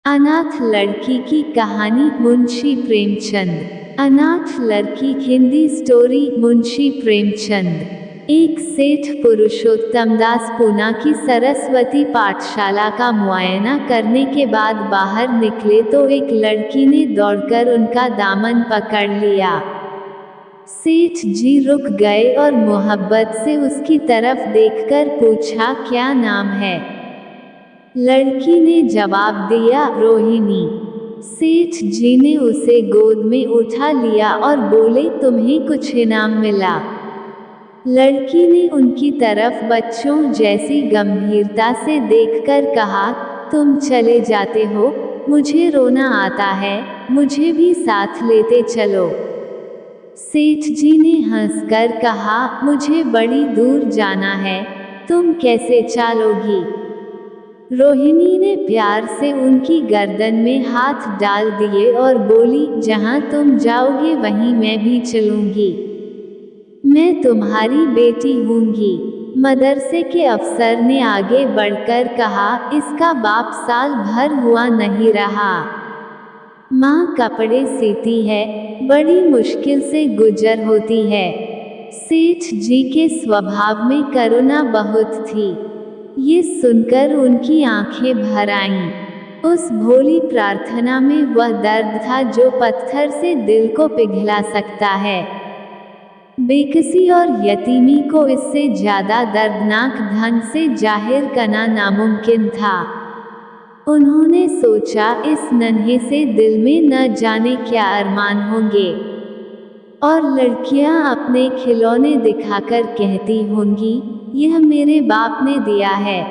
अनाथ लड़की की कहानी मुंशी प्रेमचंद। अनाथ लड़की हिंदी स्टोरी मुंशी प्रेमचंद। एक सेठ पुरुषोत्तम दास पूना की सरस्वती पाठशाला का मुआयना करने के बाद बाहर निकले तो एक लड़की ने दौड़कर उनका दामन पकड़ लिया। सेठ जी रुक गए और मोहब्बत से उसकी तरफ देखकर पूछा, क्या नाम है? लड़की ने जवाब दिया, रोहिणी। सेठ जी ने उसे गोद में उठा लिया और बोले, तुम्हें कुछ इनाम मिला? लड़की ने उनकी तरफ बच्चों जैसी गंभीरता से देखकर कहा, तुम चले जाते हो, मुझे रोना आता है, मुझे भी साथ लेते चलो। सेठ जी ने हंसकर कहा, मुझे बड़ी दूर जाना है, तुम कैसे चलोगी? रोहिणी ने प्यार से उनकी गर्दन में हाथ डाल दिए और बोली, जहां तुम जाओगे वहीं मैं भी चलूंगी। मैं तुम्हारी बेटी हूंगी। मदरसे के अफसर ने आगे बढ़कर कहा, इसका बाप साल भर हुआ नहीं रहा। माँ कपड़े सीती है, बड़ी मुश्किल से गुजर होती है। सेठ जी के स्वभाव में करुणा बहुत थी। ये सुनकर उनकी आंखें भर आईं। उस भोली प्रार्थना में वह दर्द था जो पत्थर से दिल को पिघला सकता है। बेकसी और यतीमी को इससे ज्यादा दर्दनाक ढंग से जाहिर करना नामुमकिन था। उन्होंने सोचा, इस नन्हे से दिल में न जाने क्या अरमान होंगे, और लड़कियां अपने खिलौने दिखाकर कहती होंगी, यह मेरे बाप ने दिया है।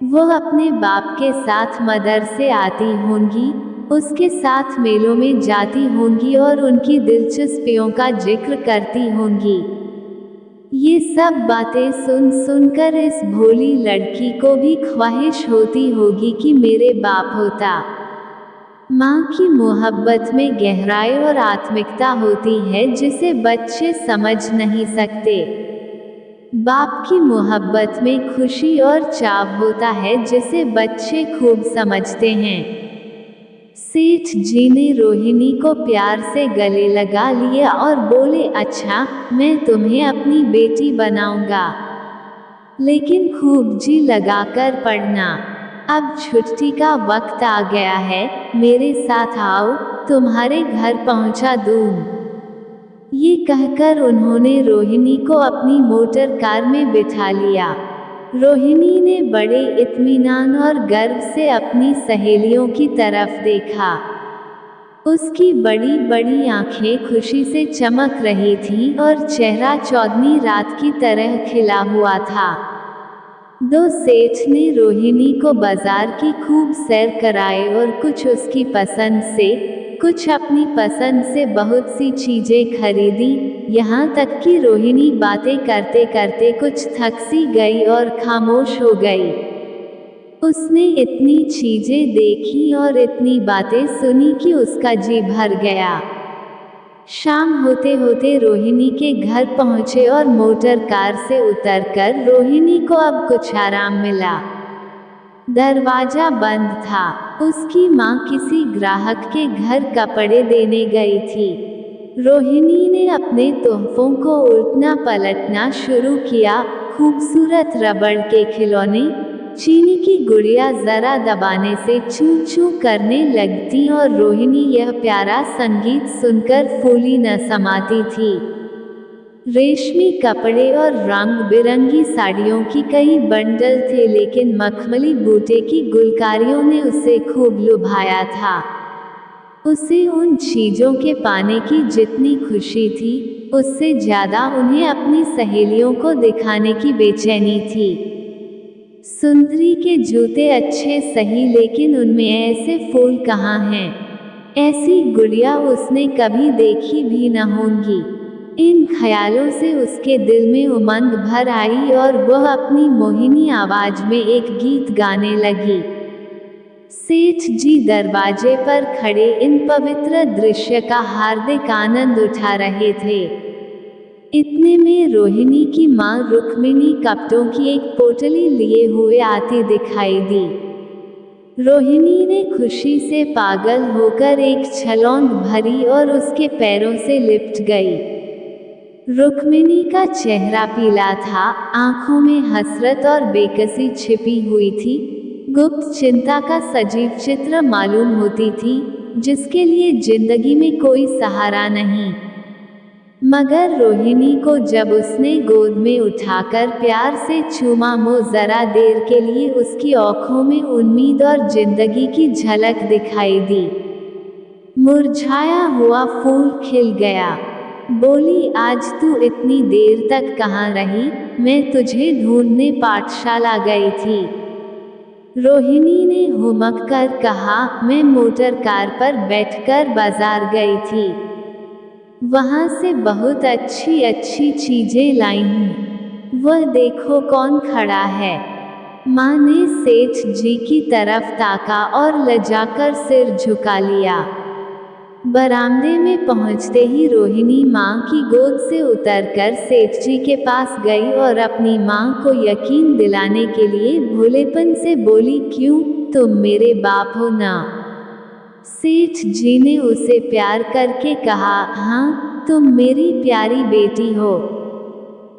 वो अपने बाप के साथ मदरसे आती होंगी, उसके साथ मेलों में जाती होंगी और उनकी दिलचस्पियों का जिक्र करती होंगी। ये सब बातें सुन सुनकर इस भोली लड़की को भी ख्वाहिश होती होगी कि मेरे बाप होता। माँ की मोहब्बत में गहराई और आत्मिकता होती है जिसे बच्चे समझ नहीं सकते। बाप की मोहब्बत में खुशी और चाव होता है जिसे बच्चे खूब समझते हैं। सेठ जी ने रोहिणी को प्यार से गले लगा लिया और बोले, अच्छा, मैं तुम्हें अपनी बेटी बनाऊंगा, लेकिन खूब जी लगाकर पढ़ना। अब छुट्टी का वक्त आ गया है, मेरे साथ आओ, तुम्हारे घर पहुंचा दूं। ये कहकर उन्होंने रोहिणी को अपनी मोटर कार में बिठा लिया। रोहिणी ने बड़े इत्मीनान और गर्व से अपनी सहेलियों की तरफ देखा। उसकी बड़ी बड़ी आंखें खुशी से चमक रही थीं और चेहरा चौदहवीं रात की तरह खिला हुआ था। दो सेठ ने रोहिणी को बाजार की खूब सैर कराए और कुछ उसकी पसंद से, कुछ अपनी पसंद से बहुत सी चीजें खरीदी, यहाँ तक कि रोहिणी बातें करते करते कुछ थक सी गई और खामोश हो गई। उसने इतनी चीजें देखी और इतनी बातें सुनी कि उसका जी भर गया। शाम होते होते रोहिणी के घर पहुंचे और मोटर कार से उतरकर रोहिणी को अब कुछ आराम मिला। दरवाजा बंद था। उसकी माँ किसी ग्राहक के घर कपड़े देने गई थी। रोहिणी ने अपने तोहफों को उलटना पलटना शुरू किया। खूबसूरत रबड़ के खिलौने, चीनी की गुड़िया जरा दबाने से चू चू करने लगती और रोहिणी यह प्यारा संगीत सुनकर फूली न समाती थी। रेशमी कपड़े और रंग बिरंगी साड़ियों की कई बंडल थे, लेकिन मखमली बूटे की गुलकारियों ने उसे खूब लुभाया था। उसे उन चीजों के पाने की जितनी खुशी थी, उससे ज्यादा उन्हें अपनी सहेलियों को दिखाने की बेचैनी थी। सुंदरी के जूते अच्छे सही, लेकिन उनमें ऐसे फूल कहाँ हैं? ऐसी गुड़िया उसने कभी देखी भी न होंगी। इन ख्यालों से उसके दिल में उमंग भर आई और वह अपनी मोहिनी आवाज में एक गीत गाने लगी। सेठ जी दरवाजे पर खड़े इन पवित्र दृश्य का हार्दिक आनंद उठा रहे थे। इतने में रोहिणी की माँ रुक्मिणी कपड़ों की एक पोटली लिए हुए आती दिखाई दी। रोहिणी ने खुशी से पागल होकर एक छलांग भरी और उसके पैरों से लिपट गई। रुक्मिणी का चेहरा पीला था, आंखों में हसरत और बेकसी छिपी हुई थी। गुप्त चिंता का सजीव चित्र मालूम होती थी, जिसके लिए जिंदगी में कोई सहारा नहीं। मगर रोहिणी को जब उसने गोद में उठाकर प्यार से चूमा, जरा देर के लिए उसकी आंखों में उम्मीद और जिंदगी की झलक दिखाई दी। मुरझाया हुआ फूल खिल गया। बोली, आज तू इतनी देर तक कहाँ रही? मैं तुझे ढूंढने पाठशाला गई थी। रोहिणी ने हुमक कर कहा, मैं मोटर कार पर बैठकर बाजार गई थी। वहाँ से बहुत अच्छी अच्छी चीजें लाई हूँ। वह देखो कौन खड़ा है। माँ ने सेठ जी की तरफ ताका और लजाकर सिर झुका लिया। बरामदे में पहुँचते ही रोहिणी माँ की गोद से उतरकर सेठ जी के पास गई और अपनी माँ को यकीन दिलाने के लिए भोलेपन से बोली, क्यों, तुम मेरे बाप हो ना? सेठ जी ने उसे प्यार करके कहा, हाँ, तुम मेरी प्यारी बेटी हो।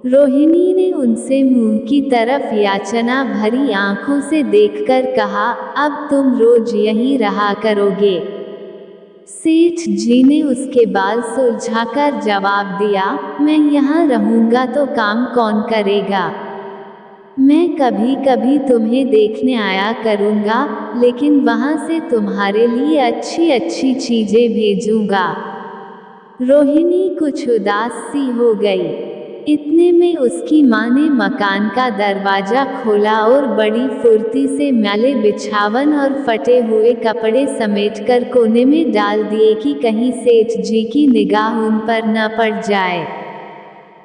रोहिणी ने उनसे मुंह की तरफ याचना भरी आंखों से देखकर कहा, अब तुम रोज यहीं रहा करोगे? सेठ जी ने उसके बाल सुलझाकर जवाब दिया, मैं यहाँ रहूँगा तो काम कौन करेगा? मैं कभी कभी तुम्हें देखने आया करूँगा, लेकिन वहाँ से तुम्हारे लिए अच्छी अच्छी चीज़ें भेजूँगा। रोहिणी कुछ उदास सी हो गई। इतने में उसकी माँ ने मकान का दरवाज़ा खोला और बड़ी फुर्ती से मैले बिछावन और फटे हुए कपड़े समेटकर कोने में डाल दिए कि कहीं सेठ जी की निगाह उन पर न पड़ जाए।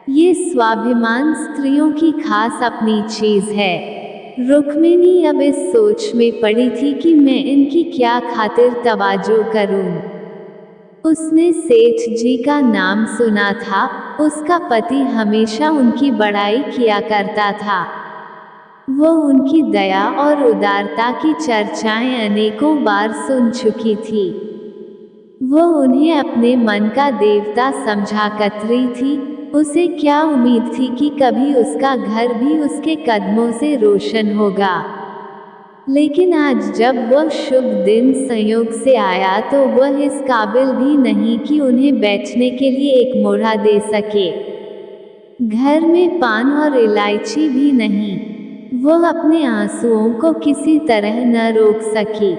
ये स्वाभिमान स्त्रियों की खास अपनी चीज है। रुक्मिणी अब इस सोच में पड़ी थी कि मैं इनकी क्या खातिर तवाजो करूं। उसने सेठ जी का नाम सुना था, उसका पति हमेशा उनकी बड़ाई किया करता था। वो उनकी दया और उदारता की चर्चाएं अनेकों बार सुन चुकी थी। वो उन्हें अपने मन का देवता समझा करती थी। उसे क्या उम्मीद थी कि कभी उसका घर भी उसके कदमों से रोशन होगा। लेकिन आज जब वह शुभ दिन संयोग से आया तो वह इस काबिल भी नहीं कि उन्हें बैठने के लिए एक मोढ़ा दे सके। घर में पान और इलायची भी नहीं। वह अपने आंसुओं को किसी तरह न रोक सकी।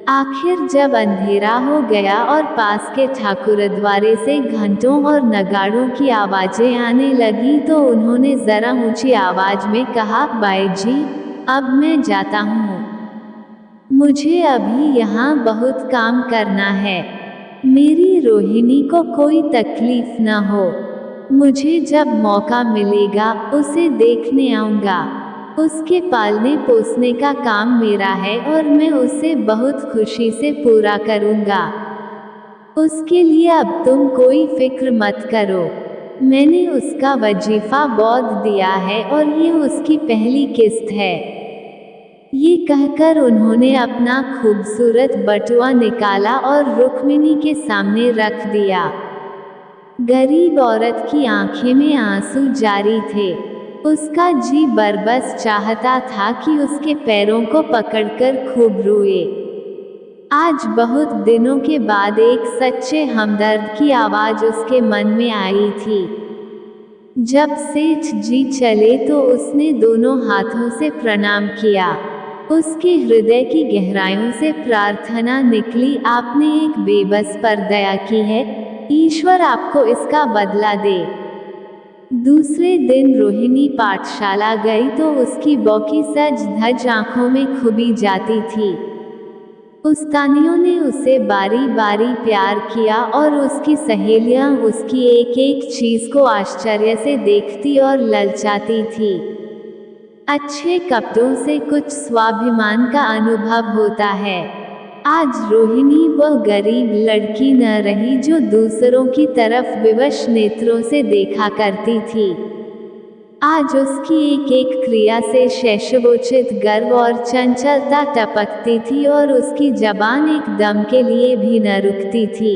आखिर जब अंधेरा हो गया और पास के ठाकुरद्वारे से घंटों और नगाड़ों की आवाजें आने लगी तो उन्होंने जरा ऊंची आवाज में कहा, बाई जी, अब मैं जाता हूँ। मुझे अभी यहाँ बहुत काम करना है। मेरी रोहिणी को कोई तकलीफ न हो। मुझे जब मौका मिलेगा उसे देखने आऊँगा। उसके पालने पोसने का काम मेरा है और मैं उसे बहुत खुशी से पूरा करूँगा। उसके लिए अब तुम कोई फिक्र मत करो। मैंने उसका वजीफा बौध दिया है और ये उसकी पहली किस्त है। ये कहकर उन्होंने अपना खूबसूरत बटुआ निकाला और रुक्मिणी के सामने रख दिया। गरीब औरत की आंखें में आंसू जारी थे। उसका जी बरबस चाहता था कि उसके पैरों को पकड़कर खूब रोए। आज बहुत दिनों के बाद एक सच्चे हमदर्द की आवाज उसके मन में आई थी। जब सेठ जी चले तो उसने दोनों हाथों से प्रणाम किया। उसके हृदय की गहराइयों से प्रार्थना निकली, आपने एक बेबस पर दया की है, ईश्वर आपको इसका बदला दे। दूसरे दिन रोहिणी पाठशाला गई तो उसकी बौकी सज धज आंखों में खुबी जाती थी। उस्तानियों ने उसे बारी बारी प्यार किया और उसकी सहेलियां उसकी एक एक चीज को आश्चर्य से देखती और ललचाती थी। अच्छे कपड़ों से कुछ स्वाभिमान का अनुभव होता है। आज रोहिणी वह गरीब लड़की न रही जो दूसरों की तरफ विवश नेत्रों से देखा करती थी। आज उसकी एक एक क्रिया से शैशवोचित गर्व और चंचलता टपकती थी और उसकी जबान एक दम के लिए भी न रुकती थी।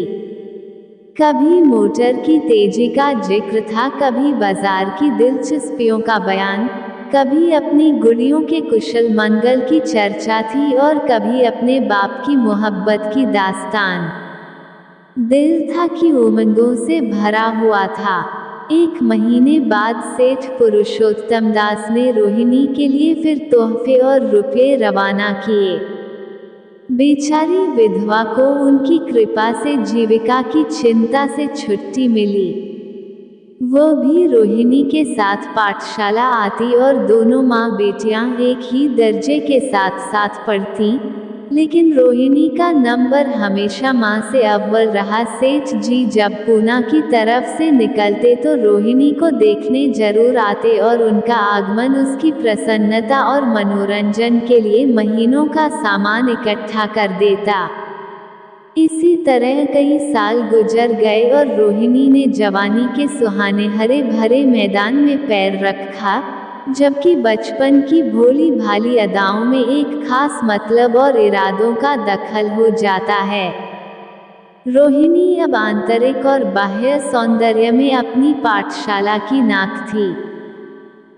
कभी मोटर की तेजी का जिक्र था, कभी बाजार की दिलचस्पियों का बयान, कभी अपनी गुड़ियों के कुशल मंगल की चर्चा थी और कभी अपने बाप की मोहब्बत की दास्तान। दिल था कि उमंगों से भरा हुआ था। एक महीने बाद सेठ पुरुषोत्तम दास ने रोहिणी के लिए फिर तोहफे और रुपये रवाना किए। बेचारी विधवा को उनकी कृपा से जीविका की चिंता से छुट्टी मिली। वो भी रोहिणी के साथ पाठशाला आती और दोनों माँ बेटियां एक ही दर्जे के साथ साथ पढ़ती, लेकिन रोहिणी का नंबर हमेशा माँ से अव्वल रहा। सेठ जी जब पूना की तरफ से निकलते तो रोहिणी को देखने जरूर आते और उनका आगमन उसकी प्रसन्नता और मनोरंजन के लिए महीनों का सामान इकट्ठा कर देता। इसी तरह कई साल गुजर गए और रोहिणी ने जवानी के सुहाने हरे भरे मैदान में पैर रखा, जबकि बचपन की भोली भाली अदाओं में एक खास मतलब और इरादों का दखल हो जाता है। रोहिणी अब आंतरिक और बाह्य सौंदर्य में अपनी पाठशाला की नाक थी।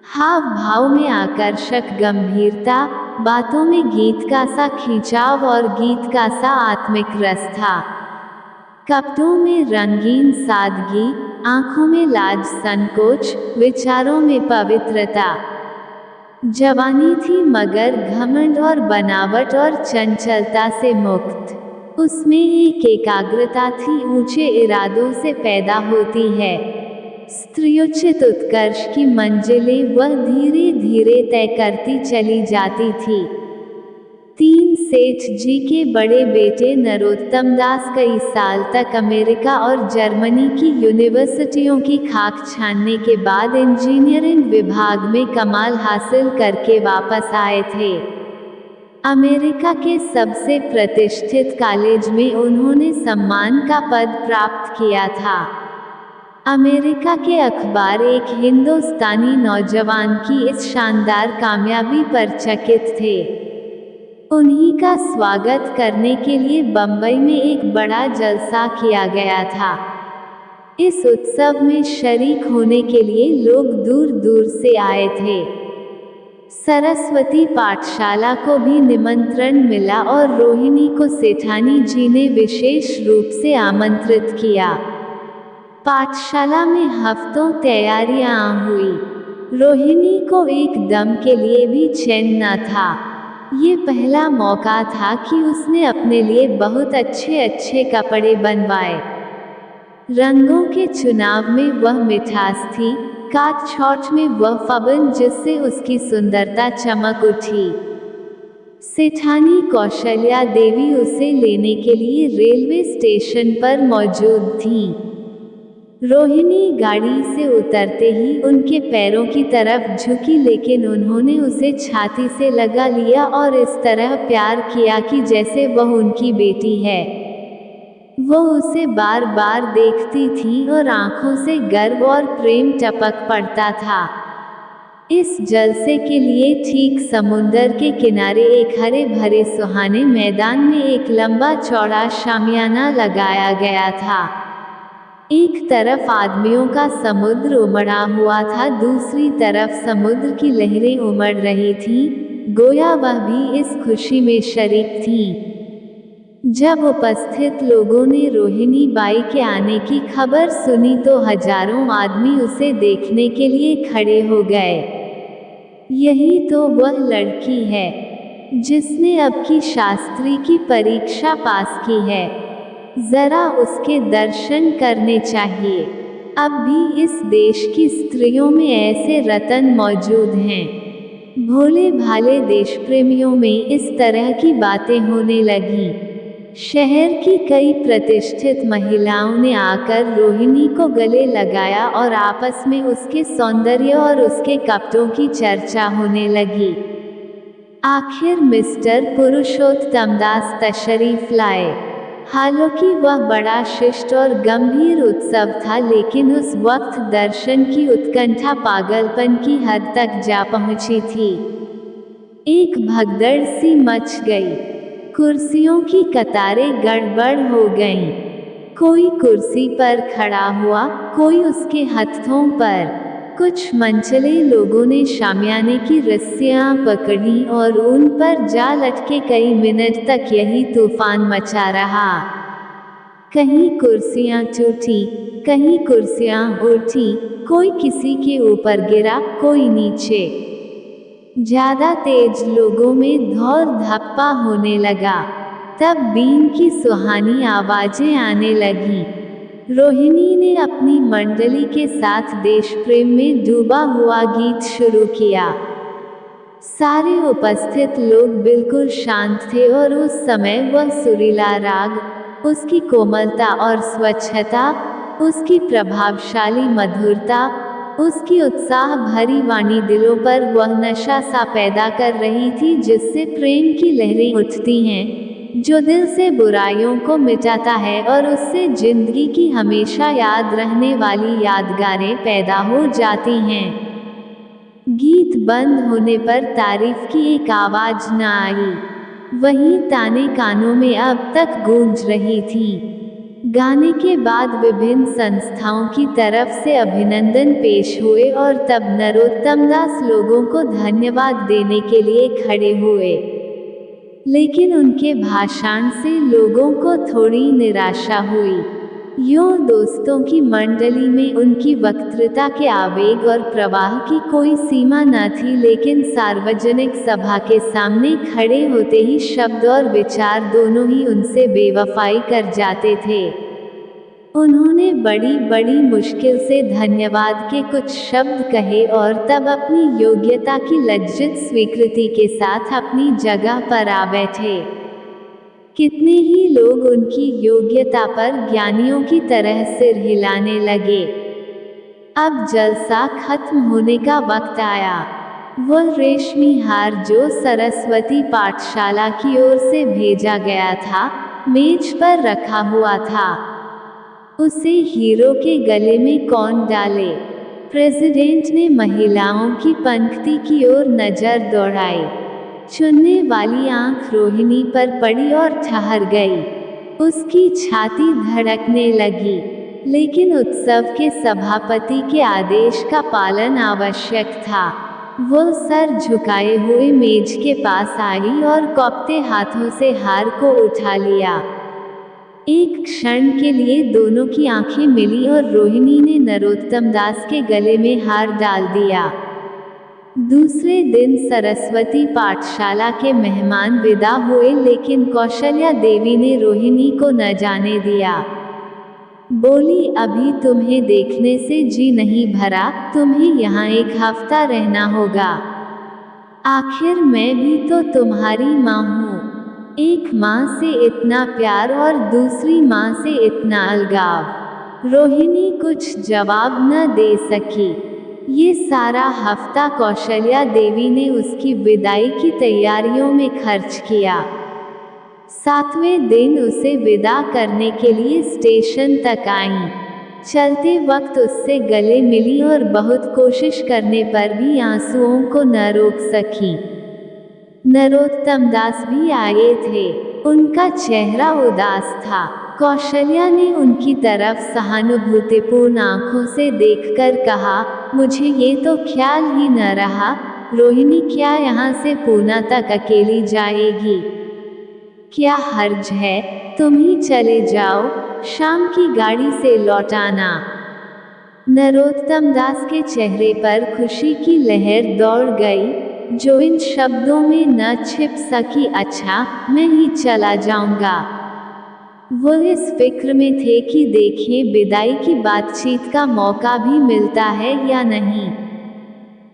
हाव भाव में आकर्षक गंभीरता, बातों में गीत का सा खिंचाव और गीत का सा आत्मिक रस था। कपड़ों में रंगीन सादगी, आंखों में लाज संकोच, विचारों में पवित्रता। जवानी थी मगर घमंड और बनावट और चंचलता से मुक्त। उसमें एक एकाग्रता थी, ऊंचे इरादों से पैदा होती है। स्त्रियोचित उत्कर्ष की मंजिलें वह धीरे धीरे तय करती चली जाती थी। 3 सेठ जी के बड़े बेटे नरोत्तम दास कई साल तक अमेरिका और जर्मनी की यूनिवर्सिटियों की खाक छानने के बाद इंजीनियरिंग विभाग में कमाल हासिल करके वापस आए थे। अमेरिका के सबसे प्रतिष्ठित कॉलेज में उन्होंने सम्मान का पद प्राप्त किया था। अमेरिका के अखबार एक हिंदुस्तानी नौजवान की इस शानदार कामयाबी पर चकित थे। उन्हीं का स्वागत करने के लिए बंबई में एक बड़ा जलसा किया गया था। इस उत्सव में शरीक होने के लिए लोग दूर दूर से आए थे। सरस्वती पाठशाला को भी निमंत्रण मिला और रोहिणी को सेठानी जी ने विशेष रूप से आमंत्रित किया। पाठशाला में हफ्तों तैयारियां हुई। रोहिणी को एक दम के लिए भी चैन न था। ये पहला मौका था कि उसने अपने लिए बहुत अच्छे अच्छे कपड़े बनवाए। रंगों के चुनाव में वह मिठास थी, काट छौट में वह फबन जिससे उसकी सुंदरता चमक उठी। सेठानी कौशल्या देवी उसे लेने के लिए रेलवे स्टेशन पर मौजूद थीं। रोहिणी गाड़ी से उतरते ही उनके पैरों की तरफ झुकी, लेकिन उन्होंने उसे छाती से लगा लिया और इस तरह प्यार किया कि जैसे वह उनकी बेटी है। वो उसे बार बार देखती थी और आंखों से गर्व और प्रेम टपक पड़ता था। इस जलसे के लिए ठीक समुंदर के किनारे एक हरे भरे सुहाने मैदान में एक लंबा चौड़ा शामियाना लगाया गया था। एक तरफ आदमियों का समुद्र उमड़ा हुआ था, दूसरी तरफ समुद्र की लहरें उमड़ रही थीं, गोया वह भी इस खुशी में शरीक थीं। जब उपस्थित लोगों ने रोहिणी बाई के आने की खबर सुनी तो हजारों आदमी उसे देखने के लिए खड़े हो गए। यही तो वह लड़की है जिसने अब की शास्त्री की परीक्षा पास की है। जरा उसके दर्शन करने चाहिए। अब भी इस देश की स्त्रियों में ऐसे रतन मौजूद हैं। भोले भाले देश प्रेमियों में इस तरह की बातें होने लगीं। शहर की कई प्रतिष्ठित महिलाओं ने आकर रोहिणी को गले लगाया और आपस में उसके सौंदर्य और उसके कपड़ों की चर्चा होने लगी। आखिर मिस्टर पुरुषोत्तम दास तशरीफ लाए। हालांकि वह बड़ा शिष्ट और गंभीर उत्सव था, लेकिन उस वक्त दर्शन की उत्कंठा पागलपन की हद तक जा पहुंची थी। एक भगदड़ सी मच गई। कुर्सियों की कतारें गड़बड़ हो गईं। कोई कुर्सी पर खड़ा हुआ, कोई उसके हथों पर। कुछ मनचले लोगों ने शामियाने की रस्सियां पकड़ी और उन पर जा लटके कई मिनट तक यही तूफान मचा रहा। कहीं कुर्सियां टूटी, कहीं कुर्सियां उल्टी, कोई किसी के ऊपर गिरा, कोई नीचे। ज्यादा तेज लोगों में धौर धप्पा होने लगा। तब बीन की सुहानी आवाजें आने लगीं। रोहिणी ने अपनी मंडली के साथ देश प्रेम में डूबा हुआ गीत शुरू किया। सारे उपस्थित लोग बिल्कुल शांत थे और उस समय वह सुरीला राग, उसकी कोमलता और स्वच्छता, उसकी प्रभावशाली मधुरता, उसकी उत्साह भरी वाणी दिलों पर वह नशा सा पैदा कर रही थी जिससे प्रेम की लहरें उठती हैं, जो दिल से बुराइयों को मिटाता है और उससे जिंदगी की हमेशा याद रहने वाली यादगारें पैदा हो जाती हैं। गीत बंद होने पर तारीफ की एक आवाज न आई। वही ताने कानों में अब तक गूंज रही थी। गाने के बाद विभिन्न संस्थाओं की तरफ से अभिनंदन पेश हुए और तब नरोत्तम दास लोगों को धन्यवाद देने के लिए खड़े हुए। लेकिन उनके भाषण से लोगों को थोड़ी निराशा हुई। यूं दोस्तों की मंडली में उनकी वक्तृता के आवेग और प्रवाह की कोई सीमा न थी, लेकिन सार्वजनिक सभा के सामने खड़े होते ही शब्द और विचार दोनों ही उनसे बेवफाई कर जाते थे। उन्होंने बड़ी बड़ी मुश्किल से धन्यवाद के कुछ शब्द कहे और तब अपनी योग्यता की लज्जित स्वीकृति के साथ अपनी जगह पर आ बैठे। कितने ही लोग उनकी योग्यता पर ज्ञानियों की तरह सिर हिलाने लगे। अब जलसा खत्म होने का वक्त आया। वह रेशमी हार जो सरस्वती पाठशाला की ओर से भेजा गया था, मेज पर रखा हुआ था। उसे हीरो के गले में कौन डाले? प्रेसिडेंट ने महिलाओं की पंक्ति की ओर नजर दौड़ाई। चुनने वाली आंख रोहिणी पर पड़ी और ठहर गई। उसकी छाती धड़कने लगी, लेकिन उत्सव के सभापति के आदेश का पालन आवश्यक था। वो सर झुकाए हुए मेज के पास आई और कौपते हाथों से हार को उठा लिया। एक क्षण के लिए दोनों की आंखें मिली और रोहिणी ने नरोत्तम दास के गले में हार डाल दिया। दूसरे दिन सरस्वती पाठशाला के मेहमान विदा हुए, लेकिन कौशल्या देवी ने रोहिणी को न जाने दिया। बोली, अभी तुम्हें देखने से जी नहीं भरा, तुम्हें यहाँ एक हफ्ता रहना होगा। आखिर मैं भी तो तुम्हारी माँ हूँ। एक माँ से इतना प्यार और दूसरी माँ से इतना अलगाव। रोहिणी कुछ जवाब न दे सकी। ये सारा हफ्ता कौशल्या देवी ने उसकी विदाई की तैयारियों में खर्च किया। 7वें दिन उसे विदा करने के लिए स्टेशन तक आईं। चलते वक्त उससे गले मिली और बहुत कोशिश करने पर भी आंसुओं को न रोक सकी। नरोत्तम दास भी आए थे। उनका चेहरा उदास था। कौशल्या ने उनकी तरफ सहानुभूतिपूर्ण आंखों से देखकर कहा, मुझे ये तो ख्याल ही न रहा, रोहिणी क्या यहाँ से पूना तक अकेली जाएगी? क्या हर्ज है? तुम ही चले जाओ, शाम की गाड़ी से लौटाना। नरोत्तम दास के चेहरे पर खुशी की लहर दौड़ गई, जो इन शब्दों में न छिप सकी। अच्छा, मैं ही चला जाऊंगा। वो इस फिक्र में थे कि देखें विदाई की बातचीत का मौका भी मिलता है या नहीं।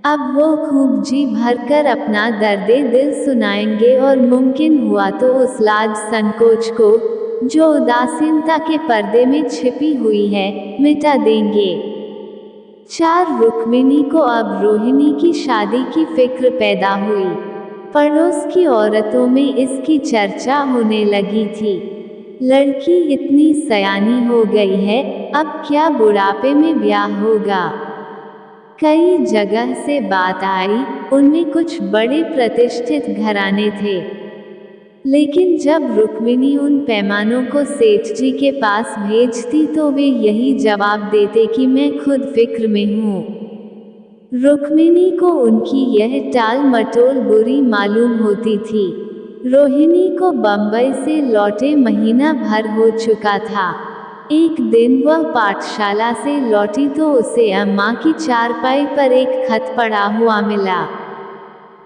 अब वो खूब जी भरकर अपना दर्दे दिल सुनाएंगे और मुमकिन हुआ तो उस लाज संकोच को, जो उदासीनता के पर्दे में छिपी हुई है, मिटा देंगे। 4 रुक्मिणी को अब रोहिणी की शादी की फिक्र पैदा हुई। पड़ोस की औरतों में इसकी चर्चा होने लगी थी। लड़की इतनी सयानी हो गई है, अब क्या बुढ़ापे में ब्याह होगा। कई जगह से बात आई, उनमें कुछ बड़े प्रतिष्ठित घराने थे। लेकिन जब रुक्मिणी उन पैमानों को सेठ जी के पास भेजती तो वे यही जवाब देते कि मैं खुद फिक्र में हूँ। रुक्मिणी को उनकी यह टाल मटोल बुरी मालूम होती थी। रोहिणी को बंबई से लौटे महीना भर हो चुका था। एक दिन वह पाठशाला से लौटी तो उसे अम्मा की चारपाई पर एक खत पड़ा हुआ मिला।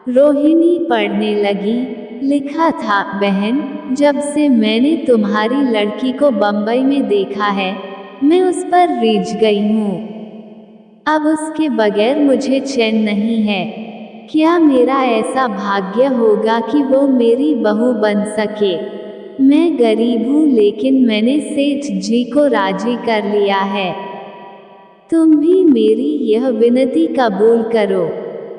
रोहिणी पढ़ने लगी। लिखा था, बहन, जब से मैंने तुम्हारी लड़की को बंबई में देखा है, मैं उस पर रीझ गई हूँ। अब उसके बगैर मुझे चैन नहीं है। क्या मेरा ऐसा भाग्य होगा कि वो मेरी बहू बन सके। मैं गरीब हूँ, लेकिन मैंने सेठ जी को राजी कर लिया है। तुम भी मेरी यह विनती कबूल करो।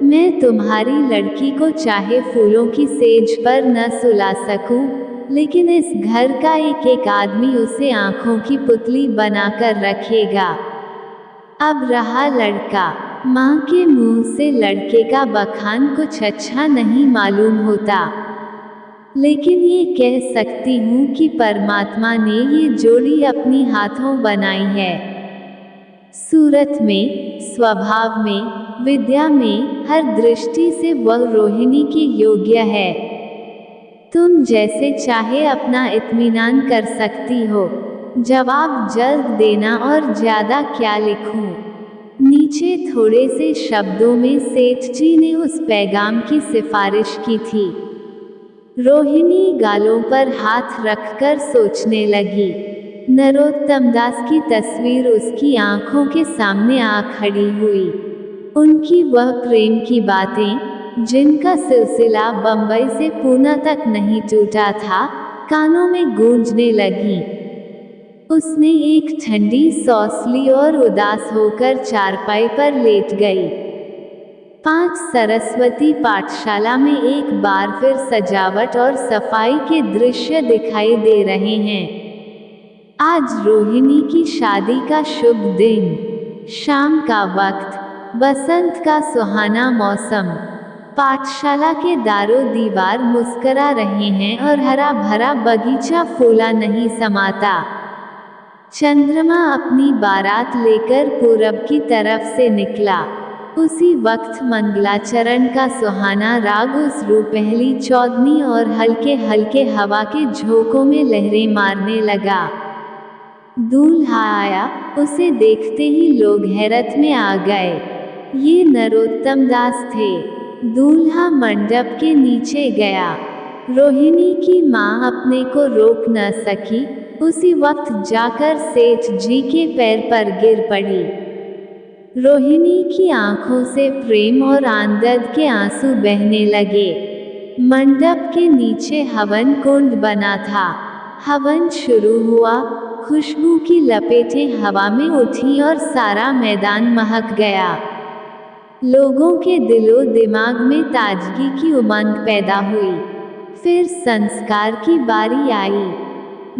मैं तुम्हारी लड़की को चाहे फूलों की सेज पर न सुला सकूं, लेकिन इस घर का एक एक आदमी उसे आंखों की पुतली बनाकर रखेगा। अब रहा लड़का, माँ के मुंह से लड़के का बखान कुछ अच्छा नहीं मालूम होता, लेकिन ये कह सकती हूँ कि परमात्मा ने ये जोड़ी अपनी हाथों बनाई है। सूरत में, स्वभाव में, विद्या में, हर दृष्टि से वह रोहिणी की योग्य है। तुम जैसे चाहे अपना इत्मीनान कर सकती हो। जवाब जल्द देना, और ज्यादा क्या लिखूं। नीचे थोड़े से शब्दों में सेठ जी ने उस पैगाम की सिफारिश की थी। रोहिणी गालों पर हाथ रखकर सोचने लगी। नरोत्तम दास की तस्वीर उसकी आंखों के सामने आ खड़ी हुई। उनकी वह प्रेम की बातें, जिनका सिलसिला बंबई से पूना तक नहीं टूटा था, कानों में गूंजने लगी। उसने एक ठंडी सांस ली और उदास होकर चारपाई पर लेट गई। 5 सरस्वती पाठशाला में एक बार फिर सजावट और सफाई के दृश्य दिखाई दे रहे हैं। आज रोहिणी की शादी का शुभ दिन। शाम का वक्त, बसंत का सुहाना मौसम। पाठशाला के दारो दीवार मुस्करा रहे हैं और हरा भरा बगीचा फूला नहीं समाता। चंद्रमा अपनी बारात लेकर पूरब की तरफ से निकला। उसी वक्त मंगलाचरण का सुहाना राग उस रूपहली चौदनी और हल्के हल्के हवा के झोंकों में लहरें मारने लगा। दूल्हा आया, उसे देखते ही लोग हैरत में आ गए। ये नरोत्तम दास थे। दूल्हा मंडप के नीचे गया। रोहिणी की माँ अपने को रोक न सकी, उसी वक्त जाकर सेठ जी के पैर पर गिर पड़ी। रोहिणी की आंखों से प्रेम और आनंद के आंसू बहने लगे। मंडप के नीचे हवन कुंड बना था। हवन शुरू हुआ। खुशबू की लपेटें हवा में उठी और सारा मैदान महक गया। लोगों के दिलो दिमाग में ताजगी की उमंग पैदा हुई। फिर संस्कार की बारी आई।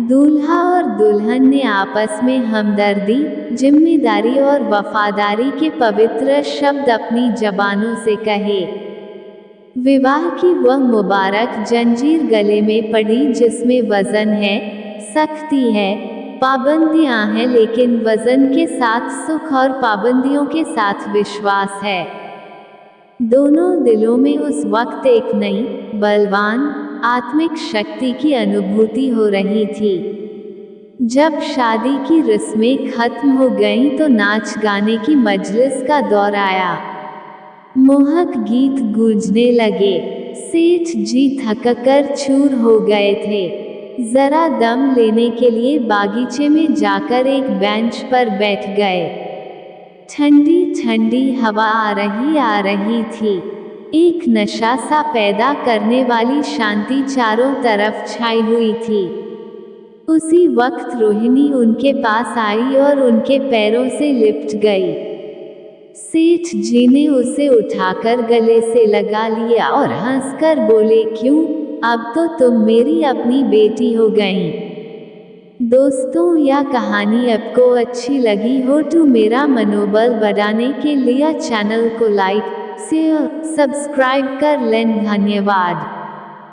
दूल्हा और दुल्हन ने आपस में हमदर्दी, जिम्मेदारी और वफादारी के पवित्र शब्द अपनी जबानों से कहे। विवाह की वह मुबारक जंजीर गले में पड़ी जिसमें वजन है, सख्ती है, पाबंदियां हैं, लेकिन वजन के साथ सुख और पाबंदियों के साथ विश्वास है। दोनों दिलों में उस वक्त एक नई, बलवान, आत्मिक शक्ति की अनुभूति हो रही थी। जब शादी की रस्में खत्म हो गईं तो नाच गाने की मजलिस का दौर आया। मोहक गीत गूंजने लगे। सेठ जी थककर चूर हो गए थे। जरा दम लेने के लिए बागीचे में जाकर एक बेंच पर बैठ गए। ठंडी ठंडी हवा आ रही थी। एक नशा सा पैदा करने वाली शांति चारों तरफ छाई हुई थी। उसी वक्त रोहिणी उनके पास आई और उनके पैरों से लिपट गई। सेठ जी ने उसे उठाकर गले से लगा लिया और हंसकर बोले, क्यों, अब तो तुम मेरी अपनी बेटी हो गईं। दोस्तों यह कहानी आपको अच्छी लगी हो तो मेरा मनोबल बढ़ाने के लिए चैनल को लाइक शेयर सब्सक्राइब कर लें। धन्यवाद।